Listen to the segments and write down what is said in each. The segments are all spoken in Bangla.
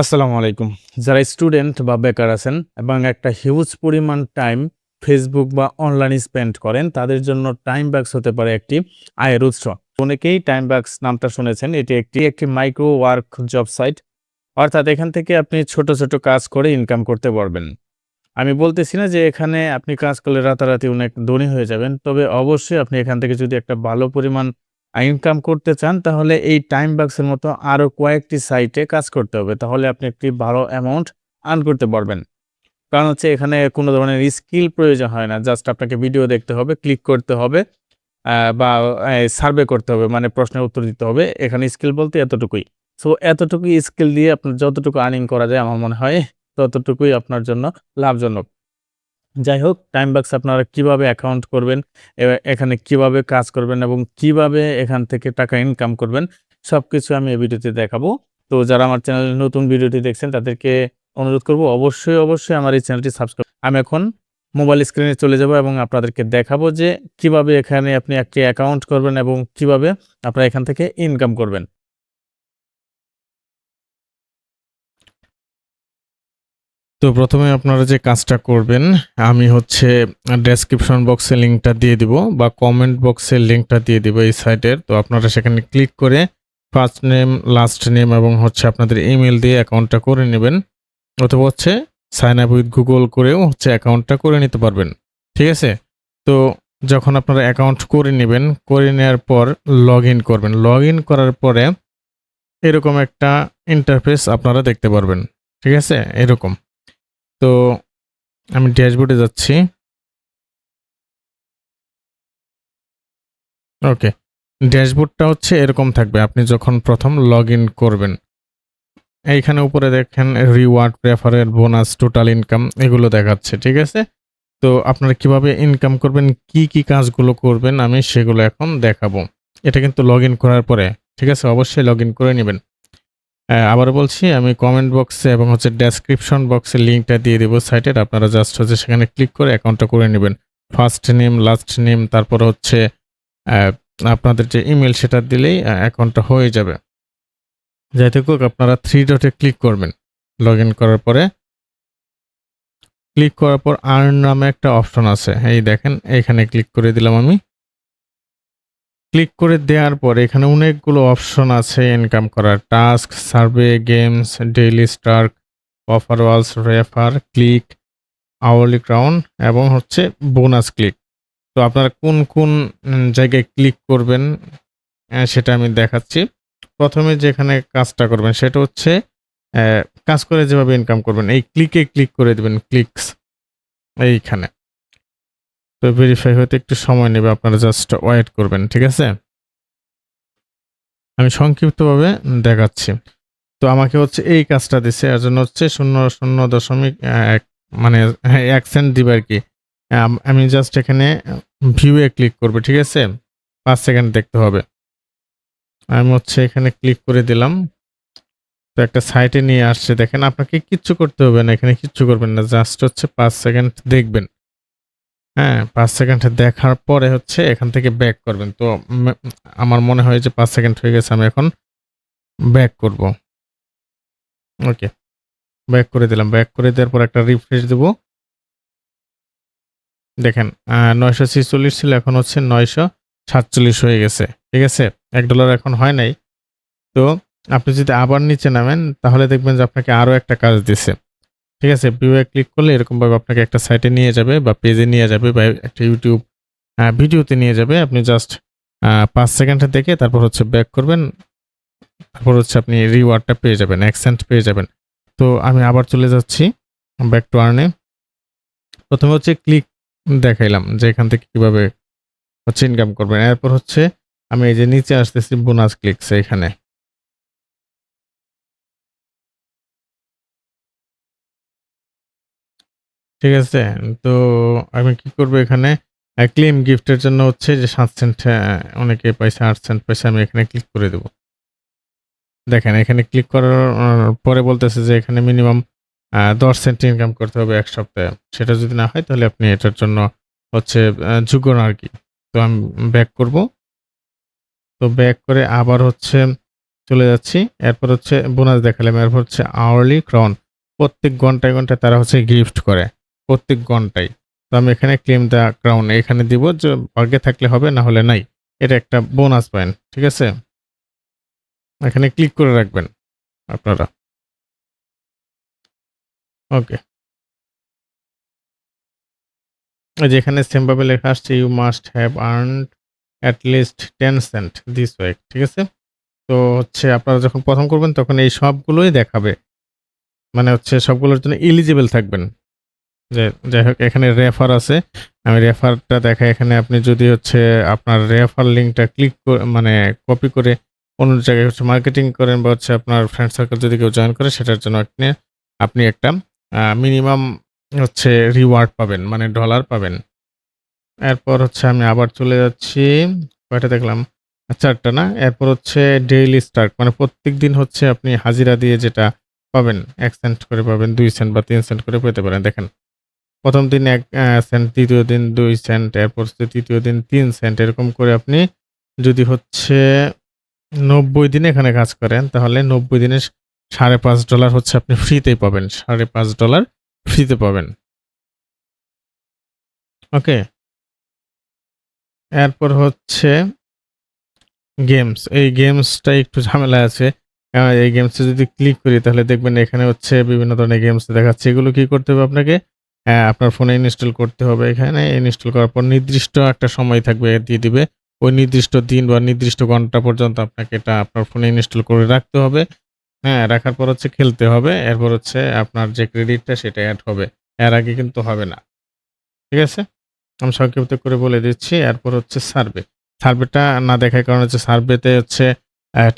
আসসালামু আলাইকুম। যারা স্টুডেন্ট বা বেকার আছেন এবং একটা হিউজ পরিমাণ টাইম ফেসবুক বা অনলাইন স্পেন্ড করেন, তাদের জন্য টাইমবাক্স হতে পারে একটি আয়ের উৎস। অনেকেই টাইমবাক্স নামটা শুনেছেন। এটি একটি মাইক্রো ওয়ার্ক জব সাইট। অর্থাৎ এখান থেকে আপনি ছোট, ছোট কাজ করে ইনকাম করতে পারবেন। আমি বলতেছি না যে এখানে আপনি কাজ করলে রাতারাতি অনেক ধনী হয়ে যাবেন। তবে অবশ্যই আপনি এখান থেকে যদি একটা ভালো পরিমাণ ইনকাম করতে চান, তাহলে এই টাইমবাক্সের মতো আরো কয়েকটি সাইটে কাজ করতে হবে। তাহলে আপনি একটি ভালো অ্যামাউন্ট আর্ন করতে পারবেন। কারণ হচ্ছে এখানে কোনো ধরনের স্কিল প্রয়োজন হয় না। জাস্ট আপনাকে ভিডিও দেখতে হবে, ক্লিক করতে হবে বা সার্ভে করতে হবে। মানে প্রশ্নের উত্তর দিতে হবে। এখানে স্কিল বলতে এতটুকুই। সো এতটুকুই স্কিল দিয়ে আপনার যতটুকু আর্নিং করা যায় আমার মনে হয় ততটুকুই আপনার জন্য লাভজনক। যাই হোক, টাইমবাক্স আপনারা কিভাবে অ্যাকাউন্ট করবেন, এখানে কিভাবে কাজ করবেন এবং কিভাবে এখান থেকে টাকা ইনকাম করবেন, সবকিছু আমি এই ভিডিওতে দেখাবো। তো যারা আমার চ্যানেলে নতুন ভিডিওটি দেখছেন তাদেরকে অনুরোধ করব অবশ্যই আমার এই চ্যানেলটি সাবস্ক্রাইব। আমি এখন মোবাইল স্ক্রিনে চলে যাব এবং আপনাদেরকে দেখাবো যে কিভাবে এখানে আপনি একটি অ্যাকাউন্ট করবেন এবং কিভাবে আপনারা এখান থেকে ইনকাম করবেন। তো প্রথমে আপনারা যে কাজটা করবেন, আমি হচ্ছে ডেসক্রিপশন বক্সে লিঙ্কটা দিয়ে দিব বা কমেন্ট বক্সের লিঙ্কটা দিয়ে দিব এই সাইটের। তো আপনারা সেখানে ক্লিক করে ফার্স্ট নেম, লাস্ট নেম এবং হচ্ছে আপনাদের ইমেইল দিয়ে অ্যাকাউন্টটা করে নেবেন। অথবা হচ্ছে সাইন আপ উইথ গুগল করেও হচ্ছে অ্যাকাউন্টটা করে নিতে পারবেন। ঠিক আছে? তো যখন আপনারা অ্যাকাউন্ট করে নেবেন, করে নেওয়ার পর লগইন করবেন। লগইন করার পরে এরকম একটা ইন্টারফেস আপনারা দেখতে পারবেন। ঠিক আছে? এরকম। তো আমি ড্যাশবোর্ডে যাচ্ছি। ওকে। ড্যাশবোর্ডটা হচ্ছে এরকম থাকবে আপনি যখন প্রথম লগইন করবেন। এইখানে উপরে দেখেন reward, referral, bonus, total income এগুলো দেখাচ্ছে। ঠিক আছে? তো আপনারা কিভাবে ইনকাম করবেন, কি কাজগুলো করবেন আমি সেগুলো এখন দেখাবো। এটা কিন্তু লগইন করার পরে। ঠিক আছে? অবশ্যই লগইন করে নিবেন। আবারও বলছি আমি কমেন্ট বক্সে এবং হচ্ছে ডেসক্রিপশন বক্সে লিঙ্কটা দিয়ে দিব সাইটের। আপনারা জাস্ট হচ্ছে সেখানে ক্লিক করে অ্যাকাউন্টটা করে নিবেন। ফার্স্ট নেম, লাস্ট নেম তারপরে হচ্ছে অ্যা আপনাদের যে ইমেইল সেটা দিলেই অ্যাকাউন্টটা হয়ে যাবে। যাই হোক আপনারা 3 ডটে ক্লিক করবেন। লগইন করার পরে ক্লিক করার পর আর্ন নামে একটা অপশন আছে। এই দেখেন এইখানে ক্লিক করে দিলাম আমি। ক্লিক করে দেওয়ার পরে এখানে অনেকগুলো অপশন আছে ইনকাম করার। Task, survey, games, daily stark, offer walls, refer, click, hourly crown এবং হচ্ছে বোনাস ক্লিক। তো আপনারা কোন জায়গায় ক্লিক করবেন সেটা আমি দেখাচ্ছি। প্রথমে যেখানে কাজটা করবেন সেটা হচ্ছে অ্যা কাজ করে যেভাবে ইনকাম করবেন এই ক্লিকে ক্লিক করে দিবেন ক্লিকস এইখানে। তো ভেরিফাই হতে একটু সময় নেবে আপনারা জাস্ট ওয়েট করবেন। ঠিক আছে? আমি সংক্ষিপ্তভাবে দেখাচ্ছি। তো আমাকে হচ্ছে এই কাজটা দিছে। এজন্য হচ্ছে ০.১ মানে হ্যাঁ, ১ সেন্ট দিবে আরকি। আমি জাস্ট এখানে ভিউ এ ক্লিক করব। ঠিক আছে? ৫ সেকেন্ড দেখতে হবে। আমি হচ্ছে এখানে ক্লিক করে দিলাম। তো একটা সাইটে নিয়ে আসছে দেখেন আপনাকে কিচ্ছু করতে হবে না। এখানে কিচ্ছু করবেন না। জাস্ট হচ্ছে ৫ সেকেন্ড দেখবেন। হ্যাঁ? ৫ সেকেন্ড দেখার পরে হচ্ছে এখান থেকে ব্যাক করবেন। তো আমার মনে হয় যে ৫ সেকেন্ড হয়ে গেছে। আমি এখন ব্যাক করব। ওকে। ব্যাক করে দিলাম। ব্যাক করে দেওয়ার পর একটা রিফ্রেশ দিব। দেখেন ৯৪৬ ছিল এখন হচ্ছে ৯৪৭ হয়ে গেছে। ঠিক আছে? $১ এখন হয় নাই। তো আপনি যদি আবার নিচে নামেন তাহলে দেখবেন যে আপনাকে আরো একটা কাজ দিছে। ঠিক আছে? ভিউ এ ক্লিক করলে এরকমভাবে আপনাকে একটা সাইটে নিয়ে যাবে বা পেজে নিয়ে যাবে বা একটা YouTube ভিডিওতে নিয়ে যাবে। আপনি জাস্ট ৫ সেকেন্ড দেখে তারপর হচ্ছে ব্যাক করবেন। তারপর হচ্ছে আপনি রিওয়ার্ডটা পেয়ে যাবেন। ১ সেন্ট পেয়ে যাবেন। তো আমি আবার চলে যাচ্ছি ব্যাক টু আর্ন এ। প্রথমে হচ্ছে ক্লিক দেখাইলাম যে এখান থেকে কিভাবে হচ্ছে ইনকাম করবেন। এরপর হচ্ছে আমি এই যে নিচে আসতেছি বোনাস ক্লিকস এইখানে। ঠিক আছে? তো আমি কি করব এখানে ক্লেম গিফটের জন্য হচ্ছে যে ৭ সেন্ট অনেকে পাইছে, ৮ সেন্ট পাইছে। আমি এখানে ক্লিক করে দেব। দেখেন এখানে ক্লিক করার পরে বলতেছে যে এখানে মিনিমাম ১০ সেন্ট ইনকাম করতে হবে ১ সপ্তাহে। সেটা যদি না হয় তাহলে আপনি এটার জন্য হচ্ছে যোগ্য না আরকি। তো আমি ব্যাক করব। তো ব্যাক করে আবার হচ্ছে চলে যাচ্ছি। এরপর হচ্ছে বোনাস দেখালাম। এরপর হচ্ছে আওয়ারলি ক্রাউন। প্রত্যেক ঘন্টায়, ঘন্টায় তারা হচ্ছে গিফট করে। প্রত্যেক ঘন্টায়। তো আমি এখানে ক্লেম দ্য ক্রাউন এখানে দিব যে ভাগ্যে থাকলে হবে, না হলে নাই। এটা একটা বোনাস পয়েন্ট। ঠিক আছে? এখানে ক্লিক করে রাখবেন আপনারা। ওকে। এই যে এখানে সেম ভাবে লেখা আসছে you must have earned at least 10 cent this week. ঠিক আছে? তো হচ্ছে আপনারা যখন ১ম করবেন তখন এই সবগুলোই দেখাবে। মানে হচ্ছে সবগুলোর জন্য এলিজিবল থাকবেন। যে যাই হোক এখানে রেফার আছে। আমি রেফারটা দেখাই এখানে আপনি যদি হচ্ছে আপনার রেফার লিঙ্কটা মানে কপি করে অন্য জায়গায় হচ্ছে মার্কেটিং করেন বা হচ্ছে আপনার ফ্রেন্ড সার্কেল যদি কেউ জয়েন করে সেটার জন্য আপনি একটা মিনিমাম হচ্ছে রিওয়ার্ড পাবেন। মানে ডলার পাবেন। এরপর হচ্ছে আমি আবার চলে যাচ্ছি। কয়টা দেখলাম? ৪ টা না? এরপর হচ্ছে ডেইলি স্টার্ট মানে প্রত্যেকদিন হচ্ছে আপনি হাজিরা দিয়ে যেটা পাবেন ১ সেন্ট করে পাবেন, ২ সেন্ট বা ৩ সেন্ট করে পেতে পারেন। দেখেন ১ম দিন ১ সেন্ট, ২য় দিন ২ সেন্ট, এরপর হচ্ছে ৩য় দিন ৩ সেন্ট এরকম করে আপনি যদি হচ্ছে ৯০ দিন এখানে কাজ করেন তাহলে ৯০ দিনে $৫.৫ হচ্ছে আপনি ফ্রিতেই পাবেন। $৫.৫ ফ্রিতে পাবেন। ওকে? এরপর হচ্ছে গেমস। এই গেমসটা একটু ঝামেলা আছে। এই গেমসে যদি ক্লিক করি তাহলে দেখবেন এখানে হচ্ছে বিভিন্ন ধরনের গেমস দেখাচ্ছে। এগুলো কি করতে হবে আপনাকে? আপনার ফোনে ইনস্টল করতে হবে। এখানে ইনস্টল করার পর নির্দিষ্ট একটা সময় থাকবে দিয়ে দিবে। ওই নির্দিষ্ট দিন বা নির্দিষ্ট ঘন্টা পর্যন্ত আপনাকে এটা আপনার ফোনে ইনস্টল করে রাখতে হবে। হ্যাঁ, রাখার পর হচ্ছে খেলতে হবে। এরপর হচ্ছে আপনার যে ক্রেডিটটা সেটা এড হবে। এর আগে কিন্তু হবে না। ঠিক আছে? আমি সংক্ষিপ্ত করে বলে দিচ্ছি। এরপর হচ্ছে সার্ভে। সার্ভেটা না দেখার কারণ হচ্ছে সার্ভেতে হচ্ছে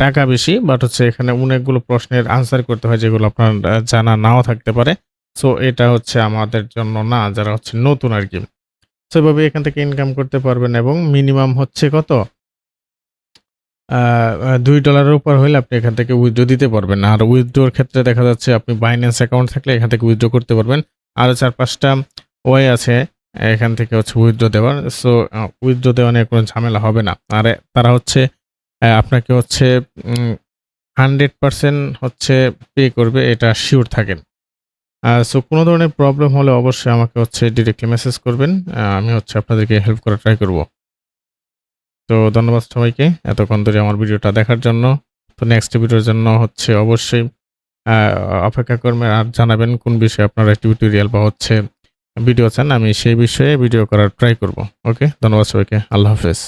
টাকা বেশি। বাট হচ্ছে এখানে অনেকগুলো প্রশ্নের আনসার করতে হয় যেগুলো আপনার জানা নাও থাকতে পারে। সো এটা হচ্ছে আমাদের জন্য না, যারা হচ্ছে নতুন আরকি। সো এভাবে এখান থেকে ইনকাম করতে পারবেন এবং মিনিমাম হচ্ছে কত? আ আ $২ এর উপর হইলে আপনি এখান থেকে উইথড্র দিতে পারবেন। আর উইথড্রর ক্ষেত্রে দেখা যাচ্ছে আপনি Binance অ্যাকাউন্ট থাকলে এখান থেকে উইথড্র করতে পারবেন। আরো ৪-৫ টা ওয়ে আছে এখান থেকে হচ্ছে উইথড্র দেওয়ার। সো উইথড্র দেওয়া নিয়ে কোনো ঝামেলা হবে না। আর তারা হচ্ছে আপনাকে হচ্ছে 100% হচ্ছে পে করবে এটা সিউর থাকেন। সো কোনো ধরনের প্রবলেম হলে অবশ্যই আমাকে হচ্ছে ডিরেক্টলি মেসেজ করবেন। আমি হচ্ছে আপনাদেরকে হেল্প করার ট্রাই করব। তো ধন্যবাদ সবাইকে এতক্ষণ ধরে আমার ভিডিওটা দেখার জন্য। তো নেক্সট ভিডিওর জন্য হচ্ছে অবশ্যই আ অপেক্ষা করবেন আর জানাবেন কোন বিষয়ে আপনারা টিউটোরিয়াল বা হচ্ছে ভিডিও চান। আমি সেই বিষয়ে ভিডিও করার ট্রাই করব। ওকে? ধন্যবাদ সবাইকে। আল্লাহ হাফেজ।